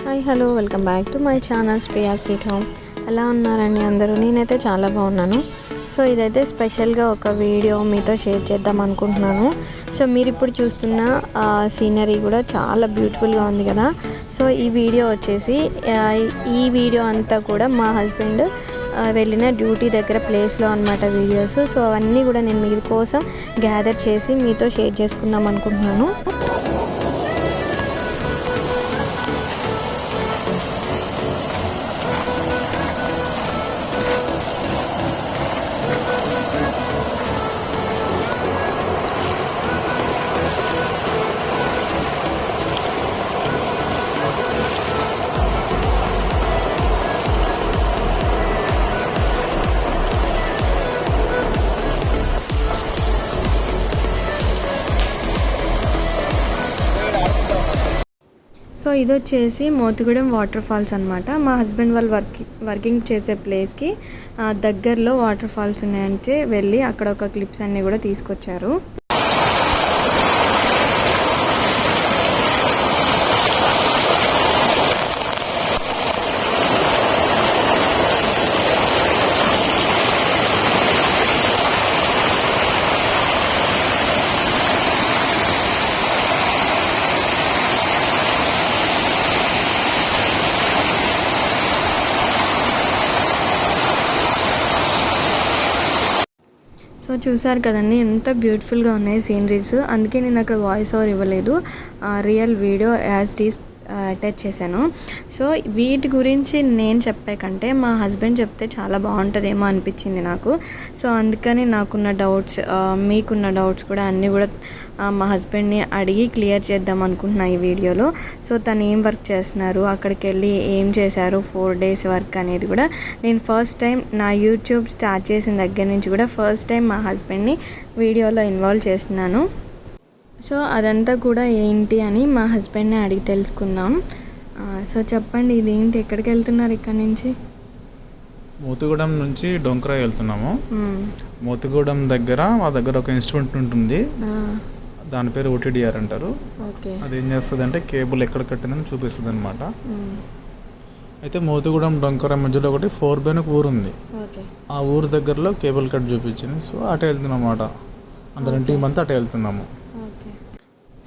Hi hello welcome back to my channel Shreya sweet home. ఎలా ఉన్నారండి అందరూ? నేనైతే చాలా బాగున్నాను. సో ఇదైతే స్పెషల్గా ఒక వీడియో మీతో షేర్ చేద్దాం అనుకుంటున్నాను. సో మీరు ఇప్పుడు చూస్తున్న సీనరీ కూడా చాలా బ్యూటిఫుల్గా ఉంది కదా. సో ఈ వీడియో వచ్చేసి ఈ వీడియో అంతా కూడా మా హస్బెండ్ వెళ్ళిన డ్యూటీ దగ్గర ప్లేస్లో అన్నమాట వీడియోస్. సో అవన్నీ కూడా నేను మీ కోసం గ్యాదర్ చేసి మీతో షేర్ చేసుకుందాం అనుకుంటున్నాను. సో ఇది వచ్చేసి మోతుగూడెం వాటర్ ఫాల్స్ అనమాట. మా హస్బెండ్ వాళ్ళు వర్కింగ్ చేసే ప్లేస్కి దగ్గరలో వాటర్ ఫాల్స్ ఉన్నాయంటే వెళ్ళి అక్కడ ఒక క్లిప్స్ అన్నీ కూడా తీసుకొచ్చారు. సో చూసారు కదండి ఎంత బ్యూటిఫుల్గా ఉన్నాయి సీనరీస్. అందుకే నేను అక్కడ వాయిస్ ఓవర్ ఇవ్వలేదు, real video as it is attach చేశాను. సో వీటి గురించి నేను చెప్పే కంటే మా హస్బెండ్ చెప్తే చాలా బాగుంటుందేమో అనిపించింది నాకు. సో అందుకని నాకున్న డౌట్స్, మీకున్న డౌట్స్ కూడా అన్నీ కూడా మా హస్బెండ్ని అడిగి క్లియర్ చేద్దాం అనుకుంటున్నా ఈ వీడియోలో. సో తను ఏం వర్క్ చేస్తున్నారు, అక్కడికి వెళ్ళి ఏం చేశారు, 4 days వర్క్ అనేది కూడా నేను ఫస్ట్ టైం నా యూట్యూబ్ స్టార్ట్ చేసిన దగ్గర నుంచి కూడా ఫస్ట్ టైం మా హస్బెండ్ని వీడియోలో ఇన్వాల్వ్ చేస్తున్నాను. సో అదంతా కూడా ఏంటి అని మా హస్బెండ్ని అడిగి తెలుసుకుందాం. సో చెప్పండి, ఇదేంటి, ఎక్కడికి వెళ్తున్నారు ఇక్కడ నుంచి? మోతుగూడెం నుంచి డొంకరా వెళ్తున్నాము. మోతుగూడెం దగ్గర మా దగ్గర ఒక ఇన్స్ట్రుమెంట్ ఉంటుంది, దాని పేరు OTDR అంటారు. అది ఏం చేస్తుంది అంటే కేబుల్ ఎక్కడ కట్టిందని చూపిస్తుంది అనమాట. అయితే మోతుగూడెం డొంకరా మధ్యలో ఒకటి 4 ఊరు ఉంది. ఆ ఊరు దగ్గరలో కేబుల్ కట్ చూపించింది. సో అటు వెళ్తున్నాం అన్నమాట. అందరం టీం అంతా అటు వెళ్తున్నాము.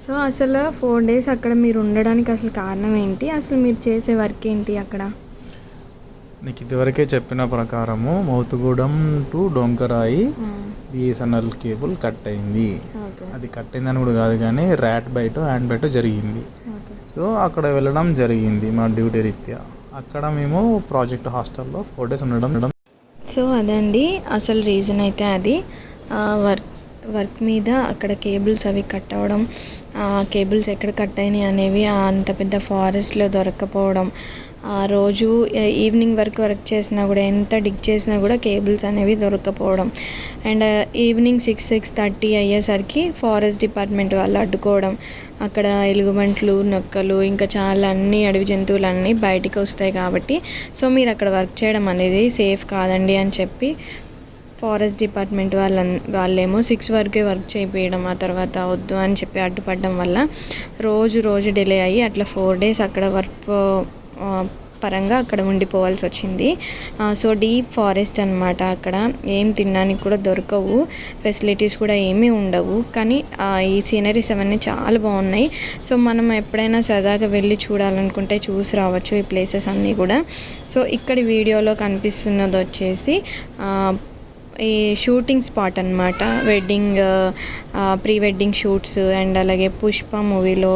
సో అసలు 4 days అక్కడ మీరు ఉండడానికి అసలు కారణం ఏంటి? అసలు మీరు చేసే వర్క్ ఏంటి అక్కడ? నీకు ఇదివరకే చెప్పిన ప్రకారము Motugudem to Donkarayi BSNL cable cut అయింది. అది కట్ అయిందని కూడా కాదు కానీ హ్యాండ్ బైట్ జరిగింది. సో అక్కడ వెళ్ళడం జరిగింది మా డ్యూటీ రీత్యా. అక్కడ మేము ప్రాజెక్ట్ హాస్టల్లో 4 days ఉండడం. సో అదండి అసలు రీజన్ అయితే అది. వర్క్ మీద అక్కడ కేబుల్స్ అవి కట్ అవ్వడం, కేబుల్స్ ఎక్కడ కట్ అయినాయి అనేవి అంత పెద్ద ఫారెస్ట్లో దొరక్కపోవడం, రోజు ఈవినింగ్ వరకు వర్క్ చేసినా కూడా ఎంత డిగ్ చేసినా కూడా కేబుల్స్ అనేవి దొరక్కపోవడం. అండ్ ఈవినింగ్ 6-6:30 అయ్యేసరికి ఫారెస్ట్ డిపార్ట్మెంట్ వాళ్ళు అడ్డుకోవడం. అక్కడ ఎలుగుబంట్లు, నక్కలు, ఇంకా చాలా అన్ని అడవి జంతువులు అన్నీ బయటికి వస్తాయి కాబట్టి సో మీరు అక్కడ వర్క్ చేయడం అనేది సేఫ్ కాదండి అని చెప్పి ఫారెస్ట్ డిపార్ట్మెంట్ వాళ్ళేమో 6 వరకే వర్క్ చేయించడం, ఆ తర్వాత వద్దు అని చెప్పి అడ్డుపడడం వల్ల రోజు డిలే అయ్యి అట్లా 4 days అక్కడ వర్క్ పరంగా అక్కడ ఉండిపోవాల్సి వచ్చింది. సో డీప్ ఫారెస్ట్ అనమాట. అక్కడ ఏం తినడానికి కూడా దొరకవు, ఫెసిలిటీస్ కూడా ఏమీ ఉండవు. కానీ ఈ సీనరీస్ అవన్నీ చాలా బాగున్నాయి. సో మనం ఎప్పుడైనా సరదాగా వెళ్ళి చూడాలనుకుంటే చూసి రావచ్చు ఈ ప్లేసెస్ అన్నీ కూడా. సో ఇక్కడ వీడియోలో కనిపిస్తున్నది వచ్చేసి ఈ షూటింగ్ స్పాట్ అనమాట. ప్రీ వెడ్డింగ్ షూట్స్ అండ్ అలాగే పుష్ప మూవీలో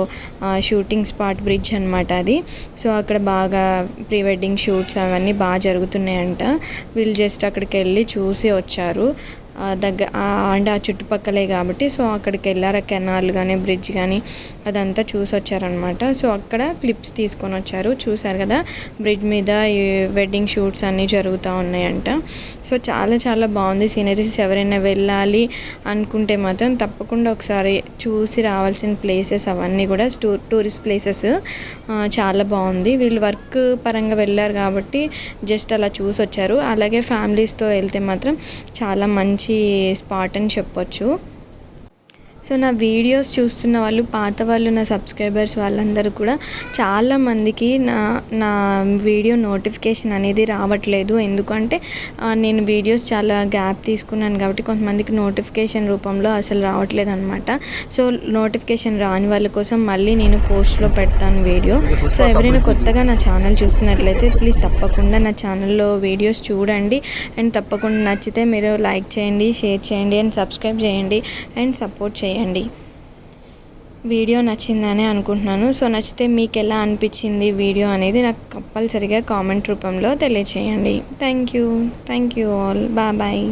షూటింగ్ స్పాట్ బ్రిడ్జ్ అనమాట అది. సో అక్కడ బాగా ప్రీ వెడ్డింగ్ షూట్స్ అవన్నీ బాగా జరుగుతున్నాయంట. వీళ్ళు జస్ట్ అక్కడికి వెళ్ళి చూసి వచ్చారు అంటే ఆ చుట్టుపక్కలే కాబట్టి. సో అక్కడికి వెళ్ళారు, కెనాల్ కానీ బ్రిడ్జ్ కానీ అదంతా చూసి వచ్చారనమాట. సో అక్కడ క్లిప్స్ తీసుకొని వచ్చారు. చూసారు కదా, బ్రిడ్జ్ మీద ఈ వెడ్డింగ్ షూట్స్ అన్నీ జరుగుతూ ఉన్నాయంట. సో చాలా బాగుంది సీనరీస్. ఎవరైనా వెళ్ళాలి అనుకుంటే మాత్రం తప్పకుండా ఒకసారి చూసి రావాల్సిన ప్లేసెస్ అవన్నీ కూడా టూరిస్ట్ ప్లేసెస్. చాలా బాగుంది. వీళ్ళు వర్క్ పరంగా వెళ్ళారు కాబట్టి జస్ట్ అలా చూసి వచ్చారు. అలాగే ఫ్యామిలీస్తో వెళ్తే మాత్రం చాలా మంచి స్పాట్ అని చెప్పొచ్చు. సో నా వీడియోస్ చూస్తున్న వాళ్ళు, పాత వాళ్ళు, నా సబ్స్క్రైబర్స్ వాళ్ళందరూ కూడా చాలామందికి నా వీడియో నోటిఫికేషన్ అనేది రావట్లేదు. ఎందుకంటే నేను వీడియోస్ చాలా గ్యాప్ తీసుకున్నాను కాబట్టి కొంతమందికి నోటిఫికేషన్ రూపంలో అసలు రావట్లేదు అనమాట. సో నోటిఫికేషన్ రాని వాళ్ళ కోసం మళ్ళీ నేను పోస్ట్లో పెడతాను వీడియో. సో ఎవరైనా కొత్తగా నా ఛానల్ చూస్తున్నట్లయితే ప్లీజ్ తప్పకుండా నా ఛానల్లో వీడియోస్ చూడండి. అండ్ తప్పకుండా నచ్చితే మీరు లైక్ చేయండి, షేర్ చేయండి అండ్ సబ్స్క్రైబ్ చేయండి అండ్ సపోర్ట్ చేయండి. వీడియో నచ్చిందని అనుకుంటున్నాను. సో నచ్చితే మీకు ఎలా అనిపించింది వీడియో అనేది నాకు కంపల్సరీగా కామెంట్ రూపంలో తెలియచేయండి. Thank you all. బాయ్.